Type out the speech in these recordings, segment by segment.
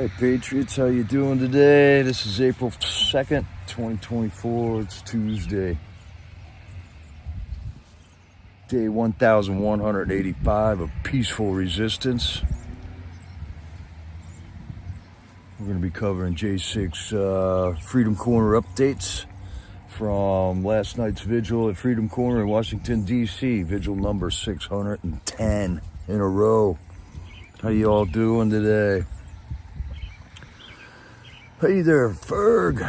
Alright, Patriots, how you doing today? This is April 2nd, 2024. It's Tuesday. Day 1185 of peaceful resistance. We're going to be covering J6 Freedom Corner updates from last night's Vigil at Freedom Corner in Washington, D.C. Vigil number 610 in a row. How you all doing today? Hey there, Ferg.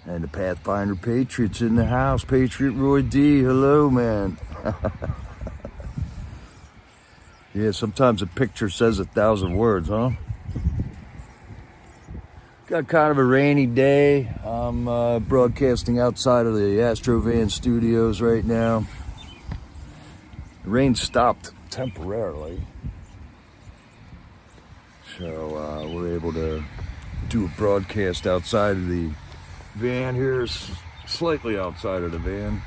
And the Pathfinder Patriots in the house. Patriot Roy D, hello, man. Yeah, sometimes a picture says 1,000 words, huh? Got kind of a rainy day. I'm broadcasting outside of the Astrovan studios right now. The rain stopped temporarily. So we're able to do a broadcast outside of the van here, slightly outside of the van.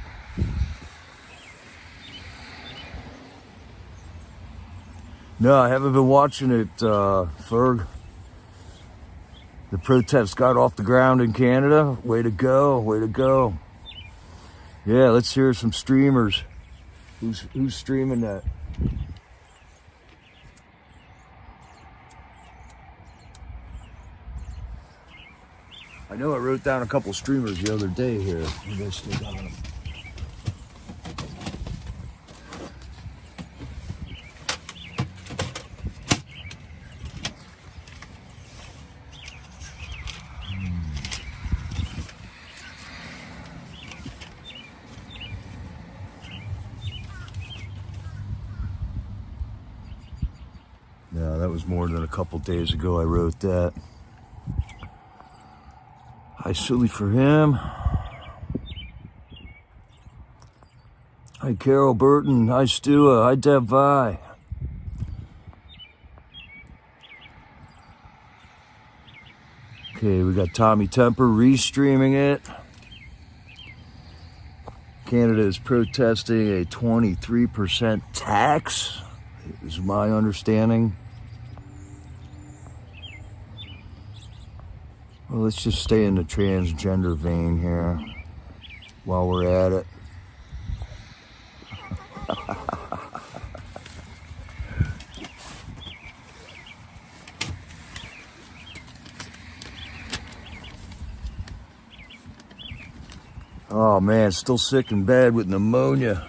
No, I haven't been watching it, Ferg. The protests got off the ground in Canada. Way to go, way to go. Yeah, let's hear some streamers. Who's streaming that? I know I wrote down a couple streamers the other day here. Maybe I still got them. Yeah, that was more than a couple days ago I wrote that. Hi, silly for him. Hi, Carol Burton. Hi, Stua. Hi, Deb Vi. Okay, we got Tommy Temper restreaming it. Canada is protesting a 23% tax, is my understanding. Well, let's just stay in the transgender vein here while we're at it. Oh man, still sick and bad with pneumonia.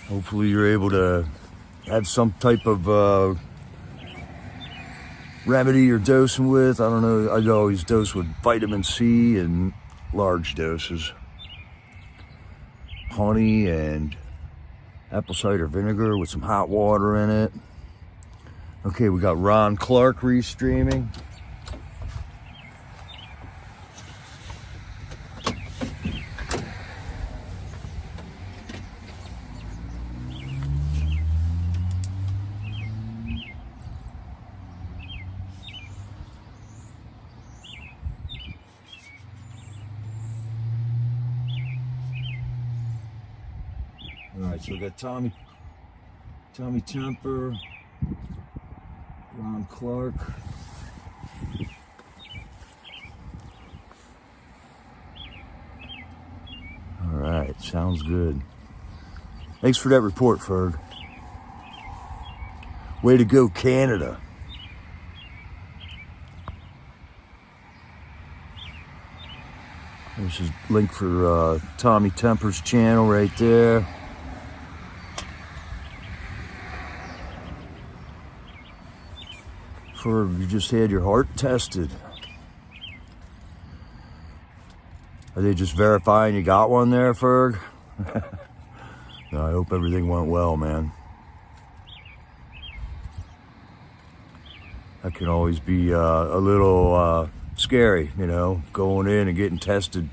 Hopefully you're able to have some type of remedy you're dosing with. I don't know, I always dose with vitamin C in large doses. Honey and apple cider vinegar with some hot water in it. Okay, we got Ron Clark restreaming. All right, so we got Tommy Temper, Ron Clark. All right, sounds good. Thanks for that report, Ferg. Way to go, Canada. There's a link for Tommy Temper's channel right there. You just had your heart tested. Are they just verifying you got one there, Ferg? No, I hope everything went well, man. That can always be a little scary, you know, going in and getting tested.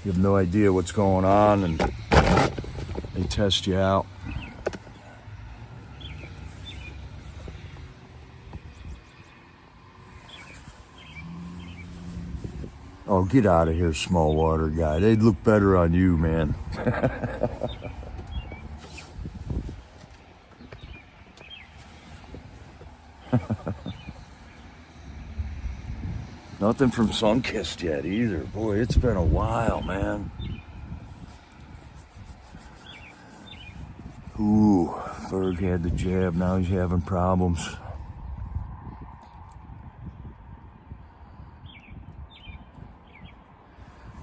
You have no idea what's going on, and they test you out. Oh, get out of here, small water guy. They'd look better on you, man. Nothing from Sunkissed yet either. Boy, it's been a while, man. Ooh, Ferg had the jab. Now he's having problems.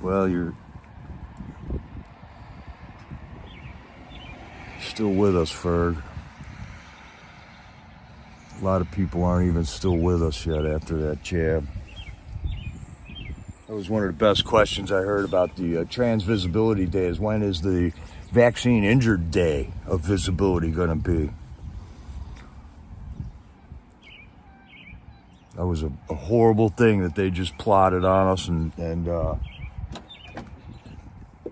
Well, you're still with us, Ferg. A lot of people aren't even still with us yet after that jab. That was one of the best questions I heard about the trans visibility day is when is the vaccine injured day of visibility going to be? That was a horrible thing that they just plotted on us and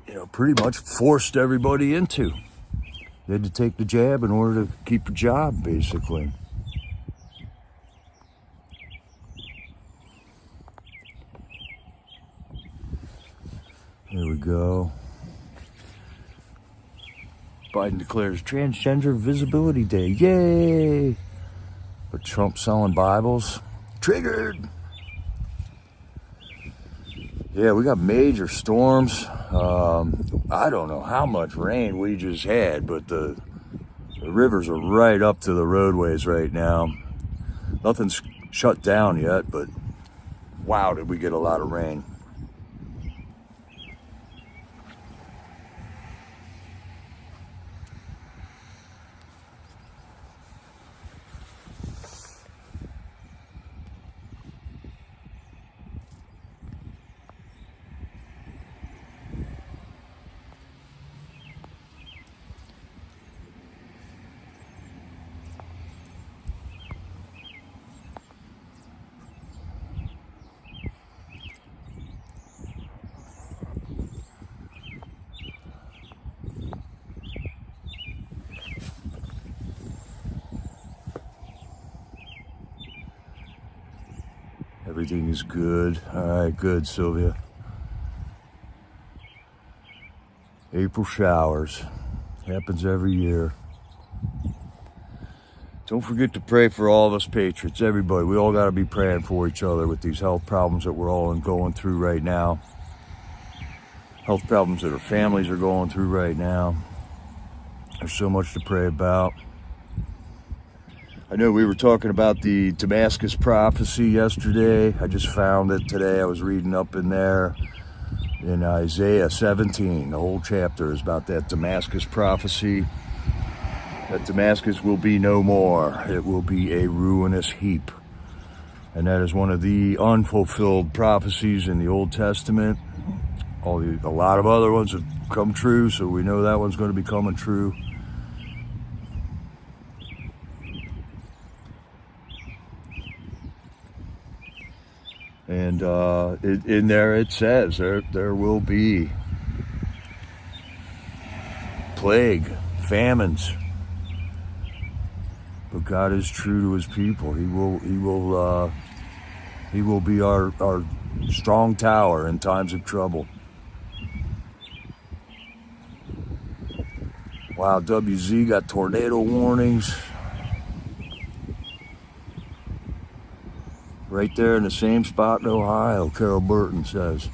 you know, pretty much forced everybody into. You had to take the jab in order to keep your job, basically. Here we go. Biden declares Transgender Visibility Day. Yay! But Trump selling Bibles. Triggered! Yeah, we got major storms. I don't know how much rain we just had, but the rivers are right up to the roadways right now. Nothing's shut down yet, but wow, did we get a lot of rain. Everything is good. All right, good, Sylvia. April showers. Happens every year. Don't forget to pray for all of us patriots, everybody. We all got to be praying for each other with these health problems that we're all going through right now. Health problems that our families are going through right now. There's so much to pray about. I know we were talking about the Damascus prophecy yesterday. I just found it today. I was reading up in there in Isaiah 17. The whole chapter is about that Damascus prophecy. That Damascus will be no more. It will be a ruinous heap. And that is one of the unfulfilled prophecies in the Old Testament. A lot of other ones have come true, so we know that one's going to be coming true. And in there it says there will be plague, famines. But God is true to his people. He will be our strong tower in times of trouble. Wow, WZ got tornado warnings. Right there in the same spot in Ohio, Carol Burton says.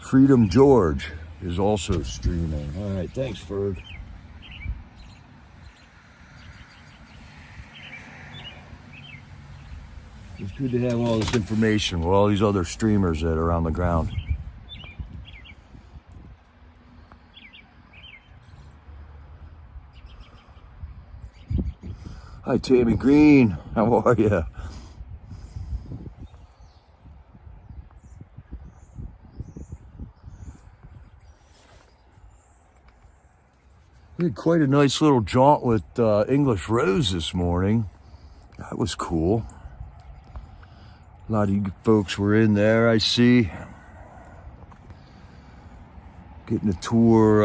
Freedom George is also streaming. All right, thanks, Ferg. It's good to have all this information with all these other streamers that are on the ground. Hi, Tammy Green. How are you? We had quite a nice little jaunt with English Rose this morning. That was cool. A lot of you folks were in there, I see. Getting to tour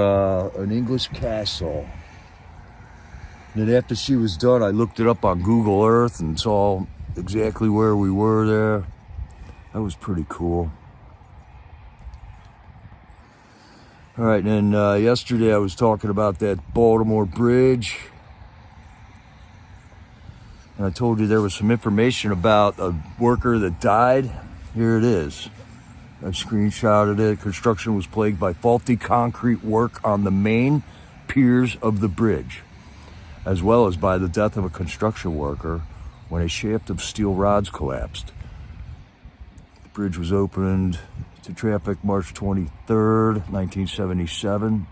an English castle. And then after she was done, I looked it up on Google Earth and saw exactly where we were there. That was pretty cool. All right, and then yesterday I was talking about that Baltimore Bridge. And I told you there was some information about a worker that died. Here it is. I screenshotted it. Construction was plagued by faulty concrete work on the main piers of the bridge, as well as by the death of a construction worker when a shaft of steel rods collapsed. The bridge was opened to traffic March 23rd, 1977.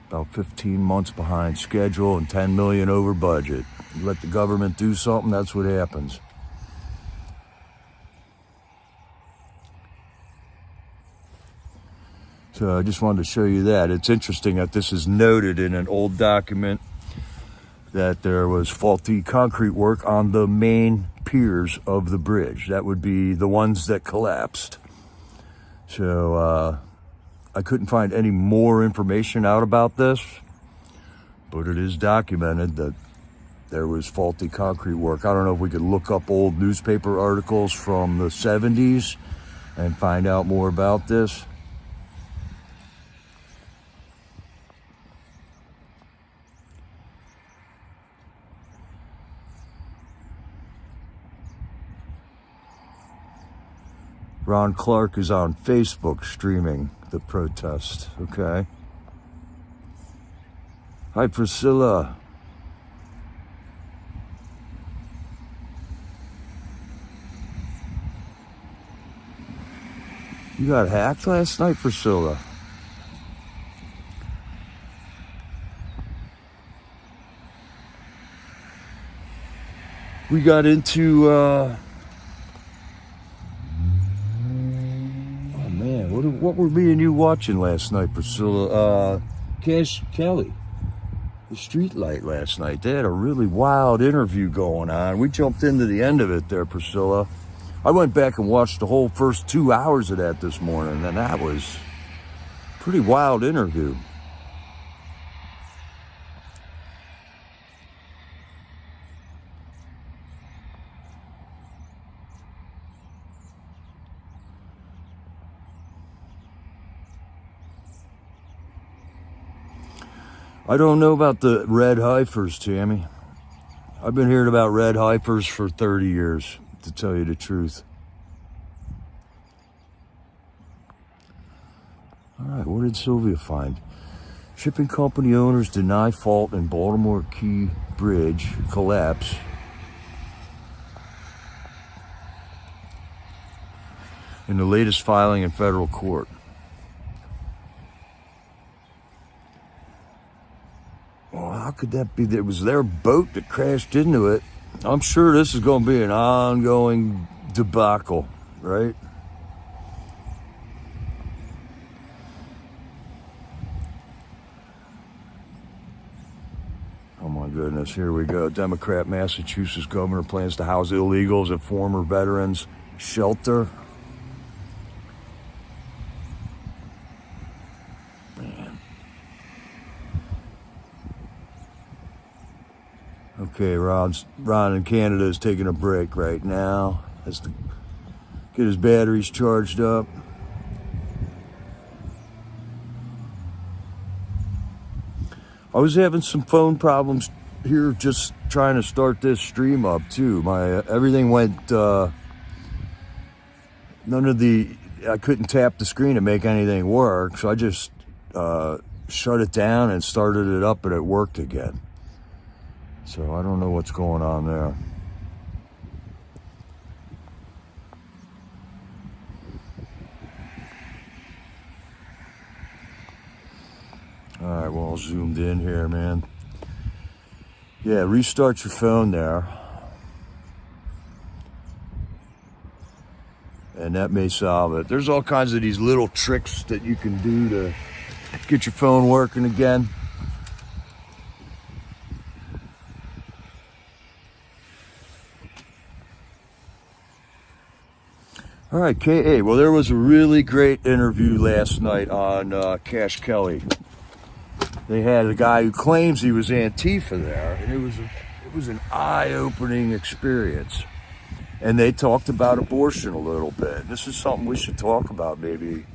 About 15 months behind schedule and $10 million over budget. You let the government do something, that's what happens. So I just wanted to show you that. It's interesting that this is noted in an old document that there was faulty concrete work on the main piers of the bridge. That would be the ones that collapsed. So I couldn't find any more information out about this, but it is documented that there was faulty concrete work. I don't know if we could look up old newspaper articles from the 70s and find out more about this. Ron Clark is on Facebook streaming the protest, okay? Hi, Priscilla. You got hacked last night, Priscilla? We got into, what were me and you watching last night, Priscilla? Cash Kelly, the street light last night. They had a really wild interview going on. We jumped into the end of it there, Priscilla. I went back and watched the whole first 2 hours of that this morning, and that was a pretty wild interview. I don't know about the red heifers, Tammy. I've been hearing about red heifers for 30 years, to tell you the truth. All right, what did Sylvia find? Shipping company owners deny fault in Baltimore Key Bridge collapse. In the latest filing in federal court. Well, how could that be? It was their boat that crashed into it. I'm sure this is going to be an ongoing debacle, right? Oh my goodness, here we go. Democrat Massachusetts governor plans to house illegals at former veterans shelter. Okay, Ron in Canada is taking a break right now. Has to get his batteries charged up. I was having some phone problems here just trying to start this stream up too. Everything went, I couldn't tap the screen to make anything work, so I just shut it down and started it up and it worked again. So I don't know what's going on there. All right, well, all zoomed in here, man. Yeah, restart your phone there. And that may solve it. There's all kinds of these little tricks that you can do to get your phone working again. All right, KA. Well, there was a really great interview last night on Cash Kelly. They had a guy who claims he was Antifa there, and it was an eye-opening experience. And they talked about abortion a little bit. This is something we should talk about, maybe.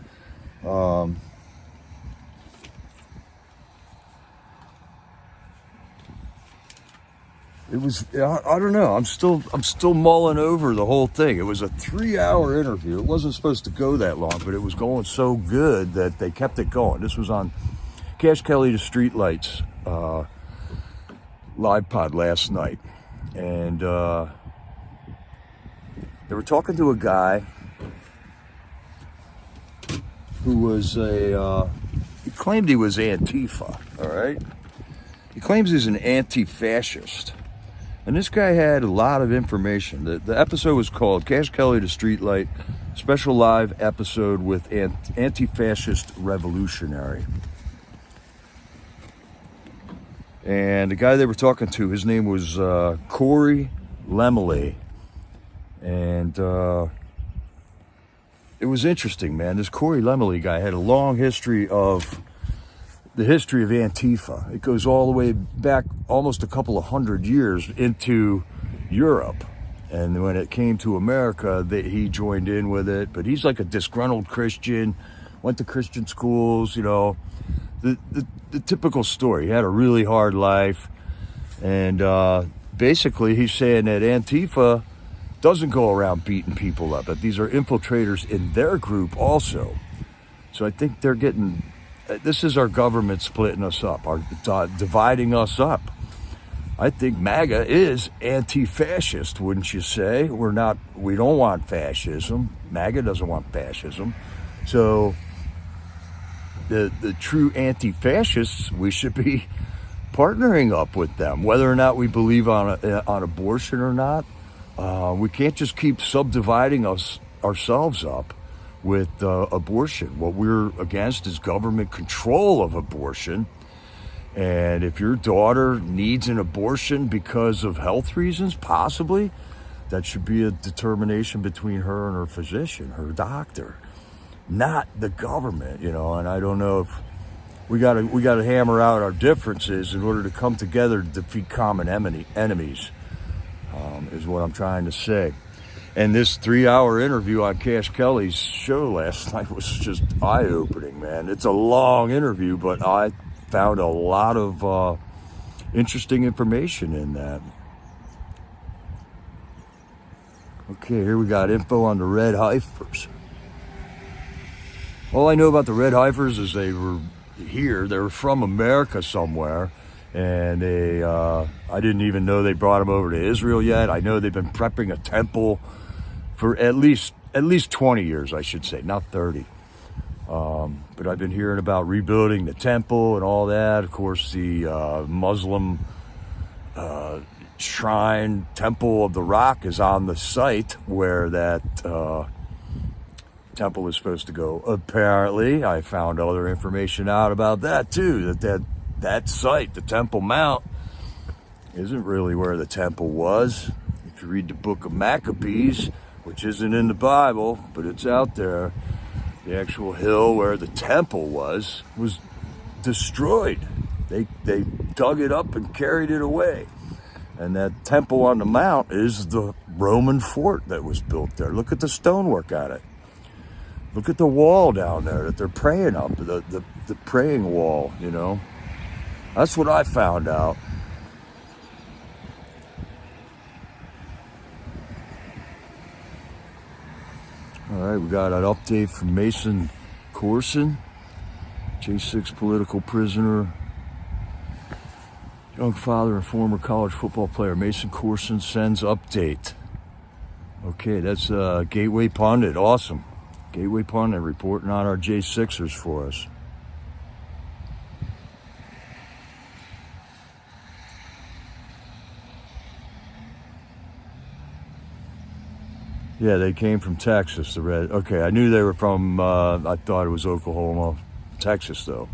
It was, I don't know. I'm still mulling over the whole thing. It was a 3-hour interview. It wasn't supposed to go that long, but it was going so good that they kept it going. This was on Cash Kelly to Streetlights live pod last night. And they were talking to a guy who was he claimed he was Antifa, all right? He claims he's an anti-fascist. And this guy had a lot of information. The episode was called Cash Kelly to Streetlight, special live episode with anti-fascist revolutionary. And the guy they were talking to, his name was Corey Lemley. And it was interesting, man. This Corey Lemley guy had a long history of the history of Antifa. It goes all the way back almost a couple of 100 years into Europe. And when it came to America, he joined in with it. But he's like a disgruntled Christian, went to Christian schools, you know, the typical story. He had a really hard life. And basically he's saying that Antifa doesn't go around beating people up, that these are infiltrators in their group also. So I think they're getting... This is our government splitting us up, dividing us up. I think MAGA is anti-fascist, wouldn't you say? We don't want fascism. MAGA doesn't want fascism. So the true anti-fascists, we should be partnering up with them, whether or not we believe on abortion or not. We can't just keep subdividing ourselves up with abortion. What we're against is government control of abortion. And if your daughter needs an abortion because of health reasons, possibly, that should be a determination between her and her physician, her doctor, not the government, you know. And I don't know if we got to hammer out our differences in order to come together to defeat common enemies, is what I'm trying to say. And this 3-hour interview on Cash Kelly's show last night was just eye-opening, man. It's a long interview, but I found a lot of interesting information in that. Okay, here we got info on the Red Heifers. All I know about the Red Heifers is they were here. They were from America somewhere. And I didn't even know they brought them over to Israel yet. I know they've been prepping a temple for at least 20 years, I should say, not 30. But I've been hearing about rebuilding the temple and all that. Of course, the Muslim shrine, Temple of the Rock, is on the site where that temple is supposed to go. Apparently, I found other information out about that too, that site, the Temple Mount, isn't really where the temple was. If you read the book of Maccabees, which isn't in the Bible, but it's out there, the actual hill where the temple was destroyed. They dug it up and carried it away. And that temple on the mount is the Roman fort that was built there. Look at the stonework on it. Look at the wall down there that they're praying up, the praying wall, you know. That's what I found out. All right, we got an update from Mason Corson, J6 political prisoner, young father and former college football player. Mason Corson sends update. Okay, that's Gateway Pundit. Awesome. Gateway Pundit reporting on our J6ers for us. Yeah, they came from Texas, the Red. Okay, I knew they were from, I thought it was Oklahoma, Texas, though.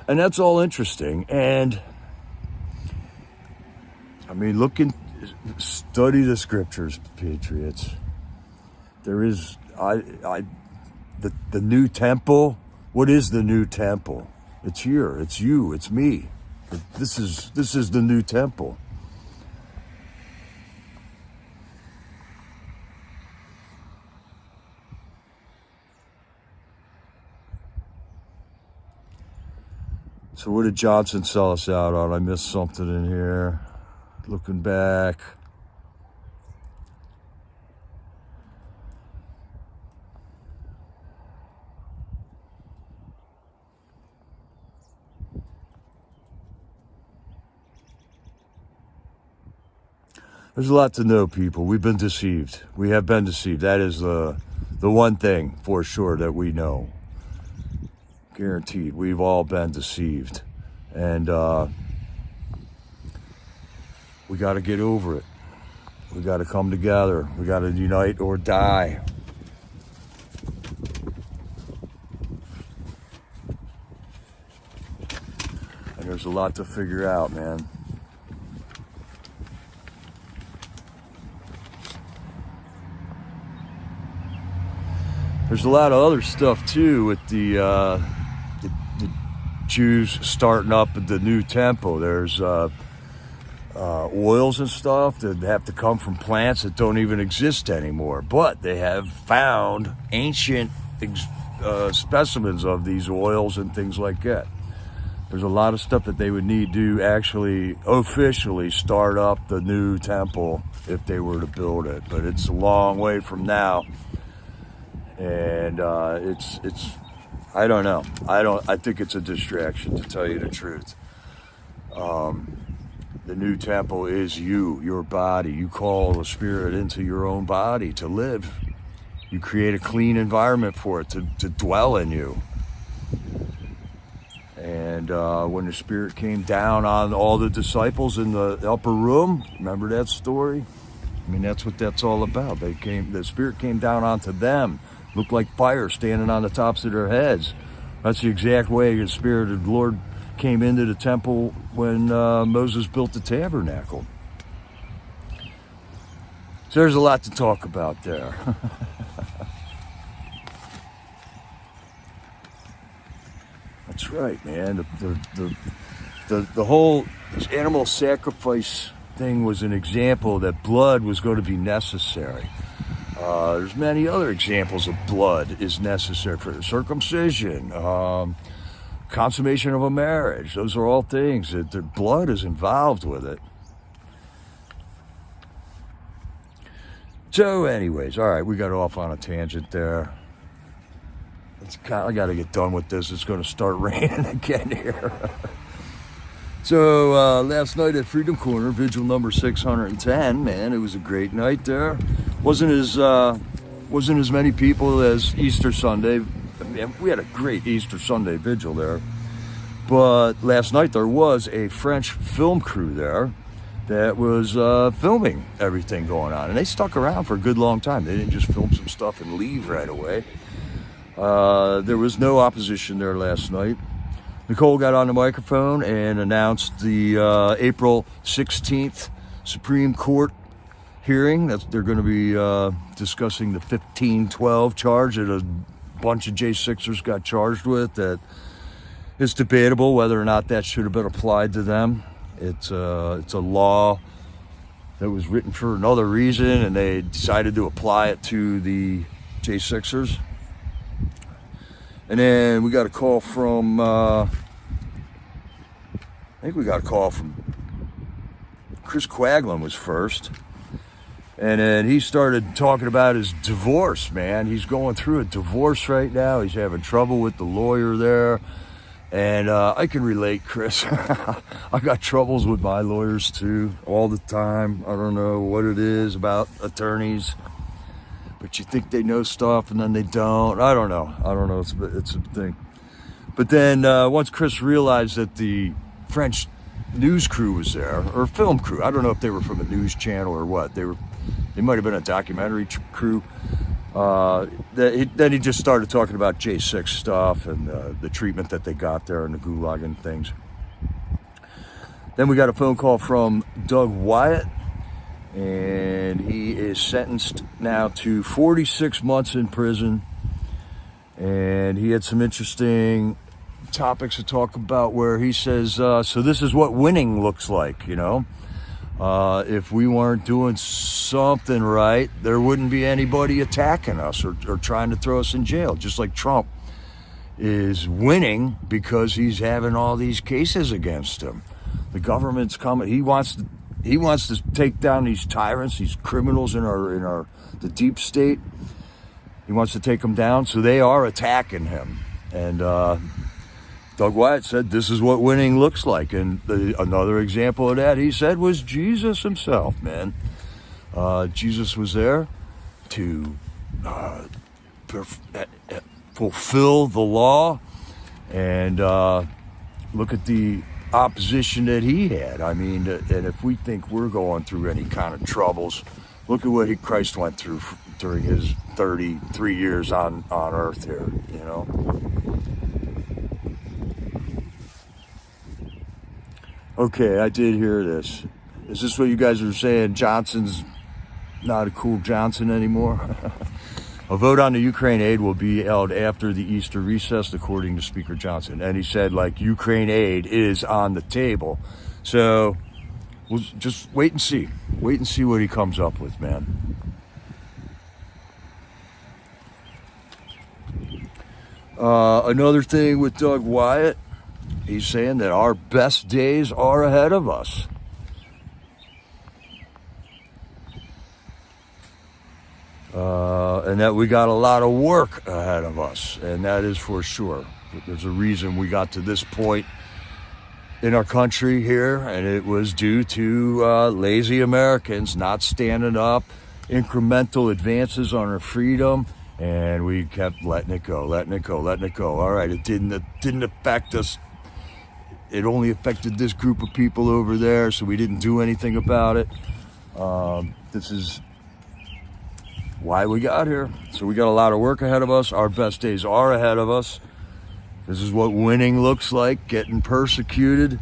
And that's all interesting. And, I mean, study the scriptures, Patriots. There is, the new temple. What is the new temple? It's here, it's you, it's me. This is the new temple. So what did Johnson sell us out on? I missed something in here. Looking back. There's a lot to know, people. We've been deceived. We have been deceived. That is the one thing for sure that we know. Guaranteed. We've all been deceived. And we got to get over it. We got to come together. We got to unite or die. And there's a lot to figure out, man. There's a lot of other stuff too with the Jews starting up at the new temple. There's oils and stuff that have to come from plants that don't even exist anymore. But they have found ancient specimens of these oils and things like that. There's a lot of stuff that they would need to actually officially start up the new temple if they were to build it. But it's a long way from now. And it's I don't know. I think it's a distraction, to tell you the truth. The new temple is you, your body. You call the spirit into your own body to live. You create a clean environment for it to dwell in you. And when the spirit came down on all the disciples in the upper room, remember that story? I mean, that's what that's all about. The spirit came down onto them. Looked like fire standing on the tops of their heads. That's the exact way the Spirit of the Lord came into the temple when Moses built the tabernacle. So there's a lot to talk about there. That's right, man. The whole animal sacrifice thing was an example that blood was going to be necessary. There's many other examples of blood is necessary for circumcision, consummation of a marriage. Those are all things that the blood is involved with it. So anyways, all right, we got off on a tangent there. I got to get done with this. It's going to start raining again here. So last night at Freedom Corner, Vigil number 610, man, it was a great night there. Wasn't as many people as Easter Sunday. I mean, we had a great Easter Sunday vigil there. But last night there was a French film crew there that was filming everything going on. And they stuck around for a good long time. They didn't just film some stuff and leave right away. There was no opposition there last night. Nicole got on the microphone and announced the April 16th Supreme Court hearing. They're going to be discussing the 1512 charge that a bunch of J6ers got charged with. That it's debatable whether or not that should have been applied to them. It's a law that was written for another reason, and they decided to apply it to the J6ers. And then we got a call from, I think we got a call from Chris Quaglin was first. And then he started talking about his divorce, man. He's going through a divorce right now. He's having trouble with the lawyer there. And I can relate, Chris. I got troubles with my lawyers too, all the time. I don't know what it is about attorneys. But you think they know stuff and then they don't. I don't know. It's a thing. But then once Chris realized that the French news crew was there, or film crew, I don't know if they were from a news channel or what. They might have been a documentary crew. Then he just started talking about J6 stuff and the treatment that they got there and the gulag and things. Then we got a phone call from Doug Wyatt. And he is sentenced now to 46 months in prison. And he had some interesting topics to talk about where he says, so this is what winning looks like, you know. If we weren't doing something right, there wouldn't be anybody attacking us or trying to throw us in jail, just like Trump is winning because he's having all these cases against him. The government's coming. He wants to take down these tyrants, these criminals in the deep state. He wants to take them down, so they are attacking him. And Doug Wyatt said this is what winning looks like. And another example of that, he said, was Jesus himself, man. Jesus was there to fulfill the law, and look at the opposition that he had. I mean, and if we think we're going through any kind of troubles, look at what Christ went through during his 33 years on earth here, you know. Okay, I did hear this. Is this what you guys were saying? Johnson's not a cool Johnson anymore? A vote on the Ukraine aid will be held after the Easter recess, according to Speaker Johnson. And he said, like, Ukraine aid is on the table. So we'll just wait and see. Wait and see what he comes up with, man. Another thing with Doug Wyatt, he's saying that our best days are ahead of us. And that we got a lot of work ahead of us, and that is for sure. There's a reason we got to this point in our country here, and it was due to lazy Americans not standing up, incremental advances on our freedom, and we kept letting it go. All right, it didn't affect us. It only affected this group of people over there, so we didn't do anything about it. This is why we got here. So we got a lot of work ahead of us. Our best days are ahead of us. This is what winning looks like, getting persecuted.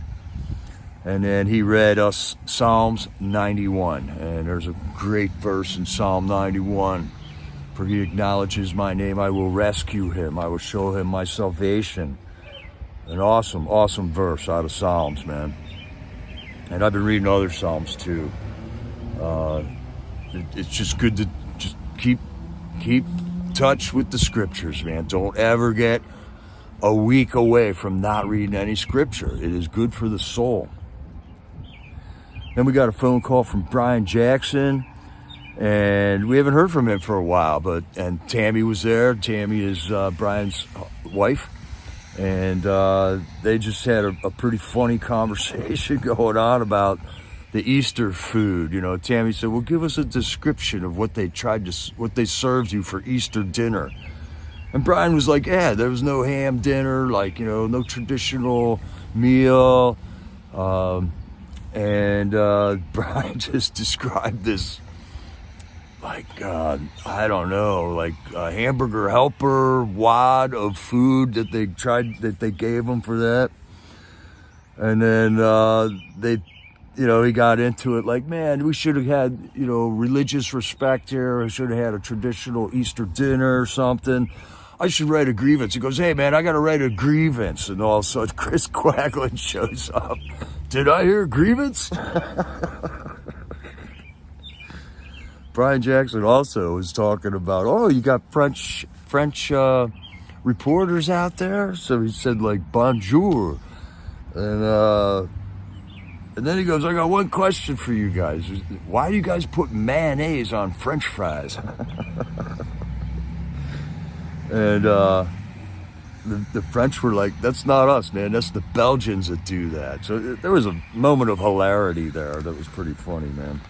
And then he read us Psalms 91. And there's a great verse in Psalm 91. For he acknowledges my name, I will rescue him. I will show him my salvation. An awesome, awesome verse out of Psalms, man. And I've been reading other Psalms too. It's just good to just keep touch with the scriptures, man. Don't ever get a week away from not reading any scripture. It is good for the soul. Then we got a phone call from Brian Jackson, and we haven't heard from him for a while, and Tammy was there. Tammy is Brian's wife, and they just had a pretty funny conversation going on about the Easter food. You know, Tammy said, well, give us a description of what they served you for Easter dinner. And Brian was like, yeah, there was no ham dinner, like, you know, no traditional meal. And Brian just described this, like, I don't know, like a hamburger helper wad of food that they gave him for that. And then he got into it like, man, we should have had, religious respect here. I should have had a traditional Easter dinner or something. I should write a grievance. He goes, hey, man, I got to write a grievance. And all of a sudden, Chris Quaglin shows up. Did I hear grievance? Brian Jackson also was talking about, oh, you got French reporters out there? So he said, like, bonjour. And then he goes, I got one question for you guys. Why do you guys put mayonnaise on French fries? And the French were like, that's not us, man. That's the Belgians that do that. So there was a moment of hilarity there that was pretty funny, man.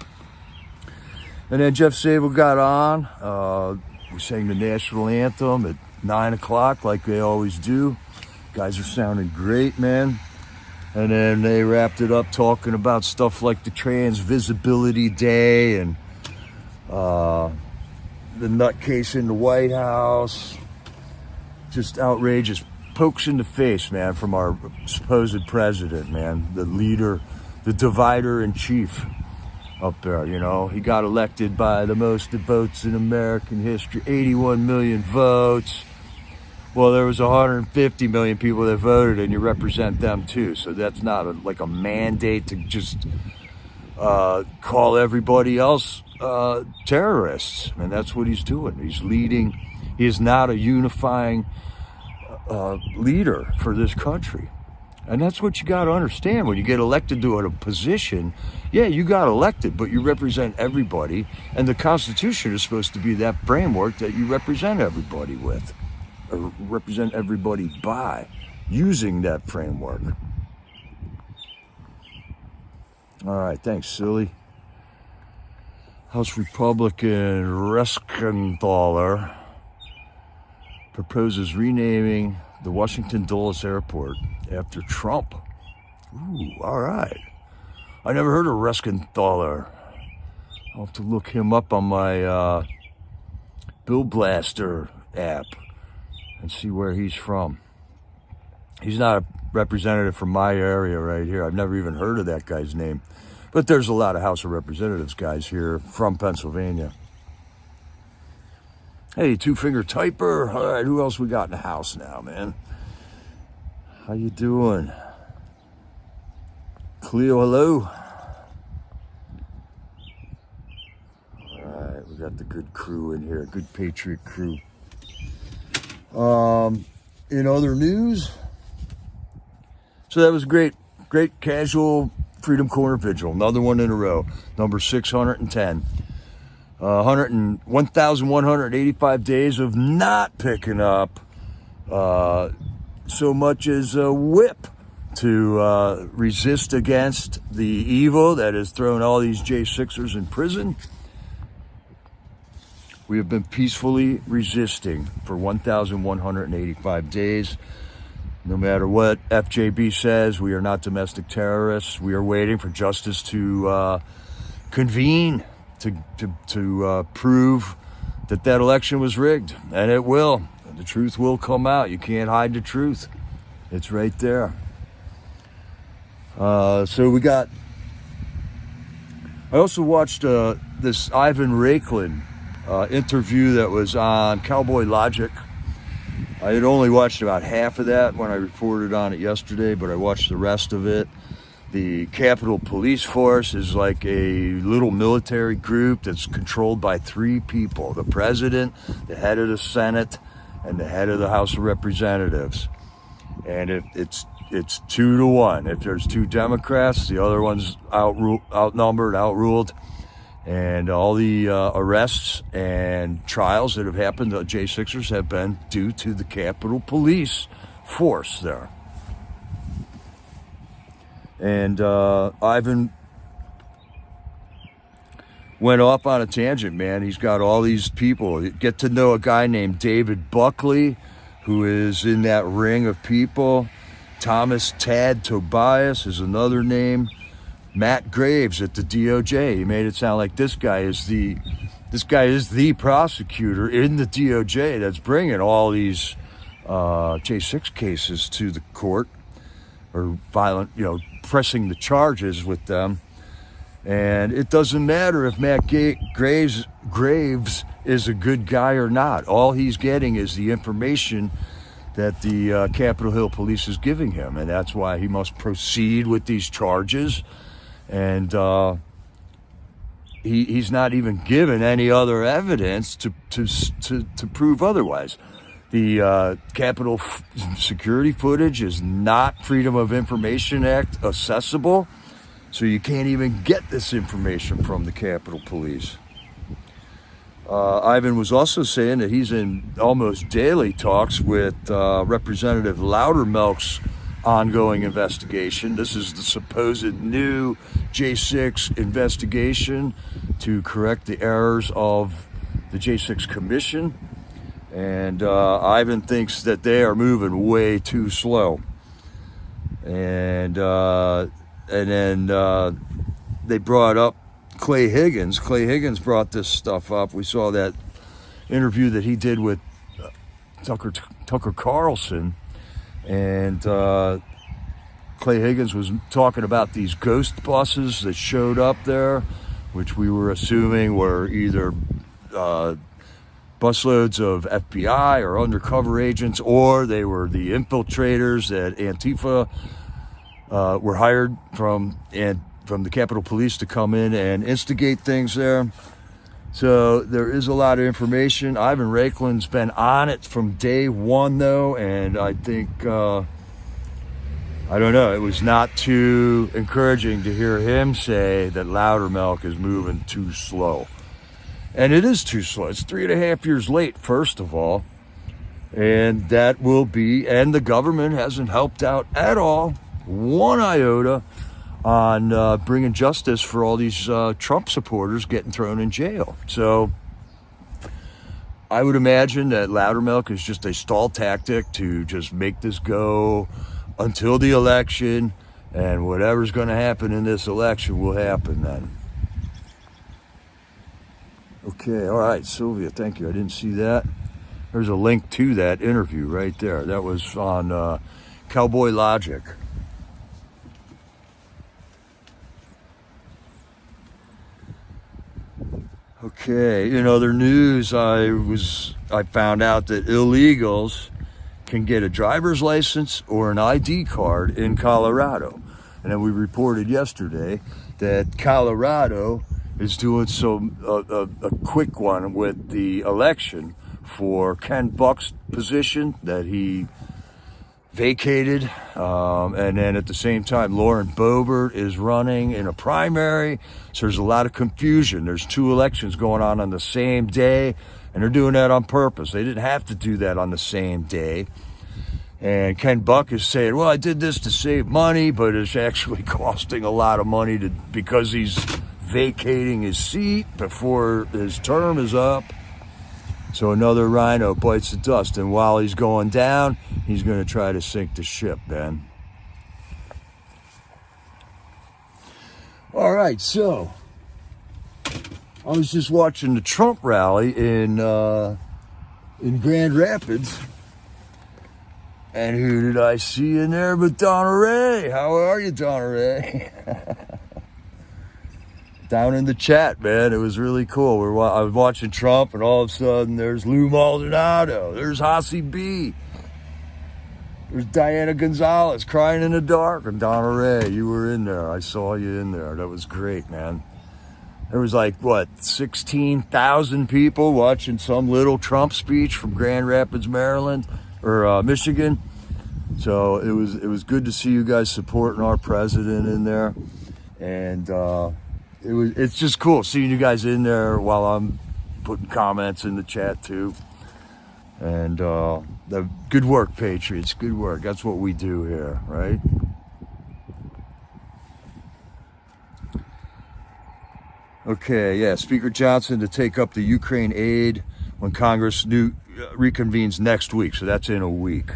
And then Jeff Sable got on. We sang the national anthem at 9 o'clock like they always do. Guys are sounding great, man. And then they wrapped it up talking about stuff like the Trans Visibility Day and the nutcase in the White House. Just outrageous pokes in the face, man, from our supposed president, man. The leader, the divider in chief up there, you know. He got elected by the most votes in American history, 81 million votes. Well, there was 150 million people that voted, and you represent them too. So that's not like a mandate to just call everybody else terrorists. And that's what he's doing. He's leading. He is not a unifying leader for this country. And that's what you got to understand. When you get elected to a position, yeah, you got elected, but you represent everybody. And the Constitution is supposed to be that framework that you represent everybody with, or represent everybody by, using that framework. All right, thanks, silly. House Republican Reskenthaler proposes renaming the Washington Dulles Airport after Trump. Ooh, all right. I never heard of Reskenthaler. I'll have to look him up on my Bill Blaster app and see where he's from. He's not a representative from my area right here. I've never even heard of that guy's name. But there's a lot of House of Representatives guys here from Pennsylvania. Hey, two-finger typer. All right, who else we got in the house now, man? How you doing? Cleo, hello. All right, we got the good crew in here, good Patriot crew. In other news, so that was great casual Freedom Corner Vigil, another one in a row, number 610. 1,185 days of not picking up so much as a whip to resist against the evil that has thrown all these J6ers in prison. We have been peacefully resisting for 1,185 days. No matter what FJB says, we are not domestic terrorists. We are waiting for justice to convene to prove that election was rigged, and it will. The truth will come out. You can't hide the truth. It's right there. So we got. I also watched this Ivan Raiklin interview that was on Cowboy Logic. I had only watched about half of that when I reported on it yesterday, but I watched the rest of it. The Capitol Police Force is like a little military group that's controlled by three people: the president, the head of the Senate, and the head of the House of Representatives. And it's 2-1. If there's two Democrats, the other one's outnumbered, outruled. And all the arrests and trials that have happened to J6ers have been due to the Capitol Police Force there. And Ivan went off on a tangent, man. He's got all these people. Get to know a guy named David Buckley, who is in that ring of people. Thomas Tad Tobias is another name. Matt Graves at the DOJ. He made it sound like this guy is the prosecutor in the DOJ that's bringing all these J6 cases to the court, or violent, pressing the charges with them. And it doesn't matter if Matt Graves is a good guy or not. All he's getting is the information that the Capitol Hill Police is giving him, and that's why he must proceed with these charges. And he's not even given any other evidence to prove otherwise. The Capitol security footage is not Freedom of Information Act accessible, so you can't even get this information from the Capitol Police. Ivan was also saying that he's in almost daily talks with Representative Loudermilk's ongoing investigation. This is the supposed new J6 investigation to correct the errors of the J6 Commission. And Ivan thinks that they are moving way too slow. And then they brought up Clay Higgins. Clay Higgins brought this stuff up. We saw that interview that he did with Tucker Carlson. And Clay Higgins was talking about these ghost buses that showed up there, which we were assuming were either busloads of FBI or undercover agents, or they were the infiltrators that Antifa were hired from the Capitol Police to come in and instigate things there. So there is a lot of information. Ivan Raiklin's been on it from day one, though, and I think, I don't know, it was not too encouraging to hear him say that Loudermilk is moving too slow. And it is too slow. It's 3.5 years late, first of all. And that will be, and the government hasn't helped out at all, one iota, on bringing justice for all these Trump supporters getting thrown in jail. So I would imagine that Loudermilk is just a stall tactic to just make this go until the election, and whatever's going to happen in this election will happen then. Okay, all right, Sylvia, thank you. I didn't see that. There's a link to that interview right there. That was on Cowboy Logic. Okay, in other news, I found out that illegals can get a driver's license or an ID card in Colorado. And then we reported yesterday that Colorado is doing a quick one with the election for Ken Buck's position that he vacated. And then at the same time, Lauren Boebert is running in a primary. So there's a lot of confusion. There's 2 elections going on the same day, and they're doing that on purpose. They didn't have to do that on the same day. And Ken Buck is saying, well, I did this to save money, but it's actually costing a lot of money because he's vacating his seat before his term is up. So another rhino bites the dust, and while he's going down, he's going to try to sink the ship, man. All right, so I was just watching the Trump rally in Grand Rapids, and who did I see in there but Donna Ray? How are you, Donna Ray? Down in the chat, man. It was really cool. I was watching Trump, and all of a sudden, there's Lou Maldonado. There's Hossie B. There's Diana Gonzalez crying in the dark. And Donna Ray, you were in there. I saw you in there. That was great, man. There was 16,000 people watching some little Trump speech from Grand Rapids, Maryland, or Michigan. So it was good to see you guys supporting our president in there. And, it's just cool seeing you guys in there while I'm putting comments in the chat too. And the good work, Patriots. Good work. That's what we do here, right? Okay, yeah. Speaker Johnson to take up the Ukraine aid when Congress reconvenes next week. So that's in a week.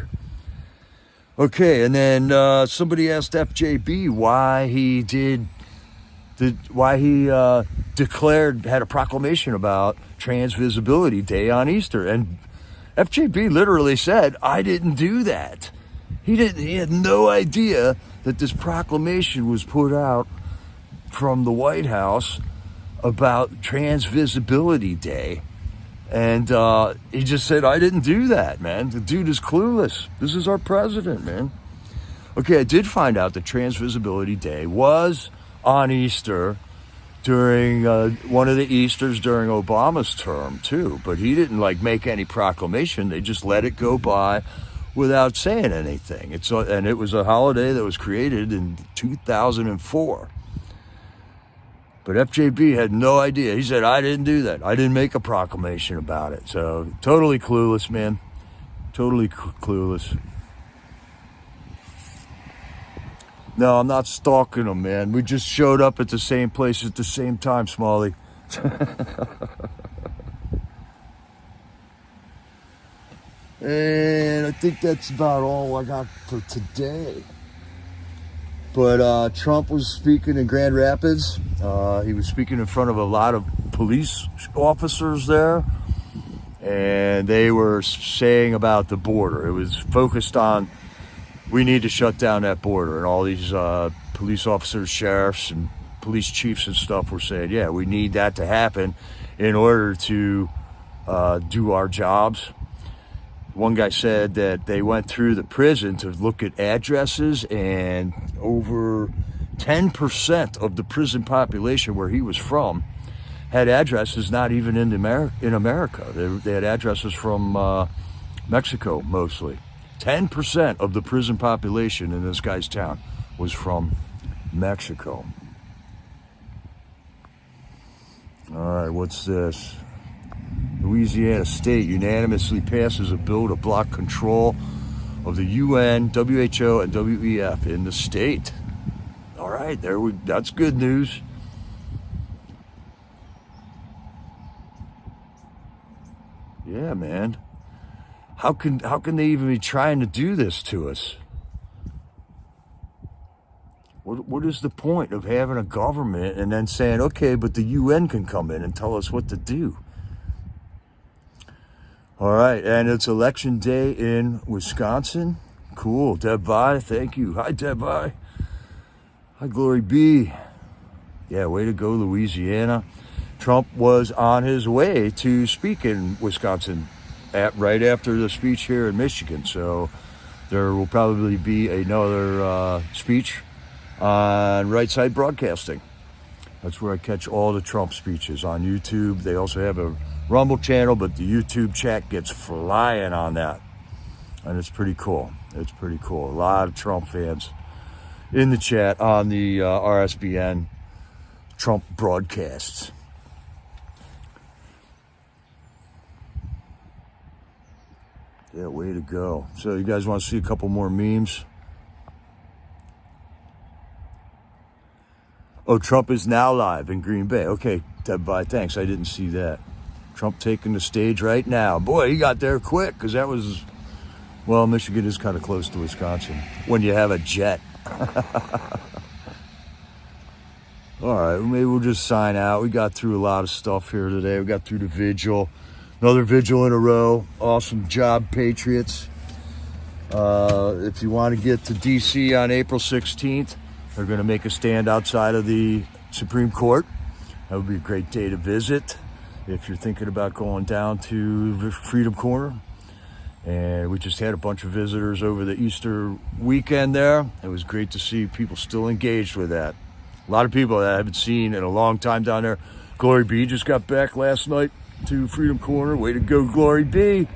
Okay, and then somebody asked FJB why he had a proclamation about Trans Visibility Day on Easter. And FJB literally said, I didn't do that. He had no idea that this proclamation was put out from the White House about Trans Visibility Day. And he just said, I didn't do that, man. The dude is clueless. This is our president, man. Okay, I did find out that Trans Visibility Day was on Easter during one of the Easters during Obama's term too, but he didn't make any proclamation. They just let it go by without saying anything. And it was a holiday that was created in 2004. But FJB had no idea. He said, I didn't do that. I didn't make a proclamation about it. So totally clueless, man. Totally clueless. No, I'm not stalking them, man. We just showed up at the same place at the same time, Smalley. And I think that's about all I got for today. But Trump was speaking in Grand Rapids. He was speaking in front of a lot of police officers there. And they were saying about the border. It was focused on, we need to shut down that border. And all these police officers, sheriffs, and police chiefs and stuff were saying, yeah, we need that to happen in order to do our jobs. One guy said that they went through the prison to look at addresses, and over 10% of the prison population where he was from had addresses not even in America. They had addresses from Mexico mostly. 10% of the prison population in this guy's town was from Mexico. All right, what's this? Louisiana State unanimously passes a bill to block control of the UN, WHO, and WEF in the state. All right, that's good news. Yeah, man. How can they even be trying to do this to us? What is the point of having a government and then saying, okay, but the UN can come in and tell us what to do? All right, and it's election day in Wisconsin. Cool, Deb Vi, thank you. Hi, Deb Vi. Hi, Glory B. Yeah, way to go, Louisiana. Trump was on his way to speak in Wisconsin right after the speech here in Michigan. So there will probably be another speech on Right Side Broadcasting. That's where I catch all the Trump speeches on YouTube. They also have a Rumble channel, but the YouTube chat gets flying on that. And it's pretty cool. It's pretty cool. A lot of Trump fans in the chat on the RSBN Trump broadcasts. Yeah, way to go. So you guys want to see a couple more memes? Oh, Trump is now live in Green Bay. Okay, Deb Vi, thanks. I didn't see that. Trump taking the stage right now. Boy, he got there quick because that was, well, Michigan is kind of close to Wisconsin when you have a jet. All right, maybe we'll just sign out. We got through a lot of stuff here today. We got through the vigil. Another vigil in a row. Awesome job, Patriots. If you want to get to D.C. on April 16th, they're going to make a stand outside of the Supreme Court. That would be a great day to visit if you're thinking about going down to Freedom Corner. And we just had a bunch of visitors over the Easter weekend there. It was great to see people still engaged with that. A lot of people that I haven't seen in a long time down there. Glory B just got back last night to Freedom Corner. Way to go, Glory B.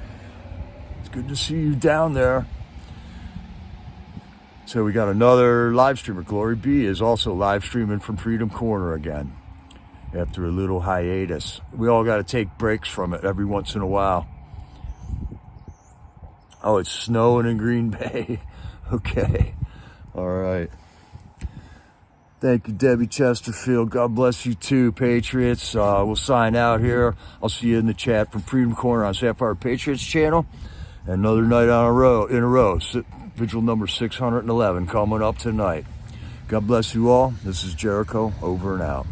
It's good to see you down there. So we got another live streamer. Glory B is also live streaming from Freedom Corner again after a little hiatus. We all got to take breaks from it every once in a while. Oh, it's snowing in Green Bay. Okay. All right. Thank you, Debbie Chesterfield. God bless you too, Patriots. We'll sign out here. I'll see you in the chat from Freedom Corner on Sapphire Patriots channel. Another night in a row. Vigil number 611 coming up tonight. God bless you all. This is Jericho, over and out.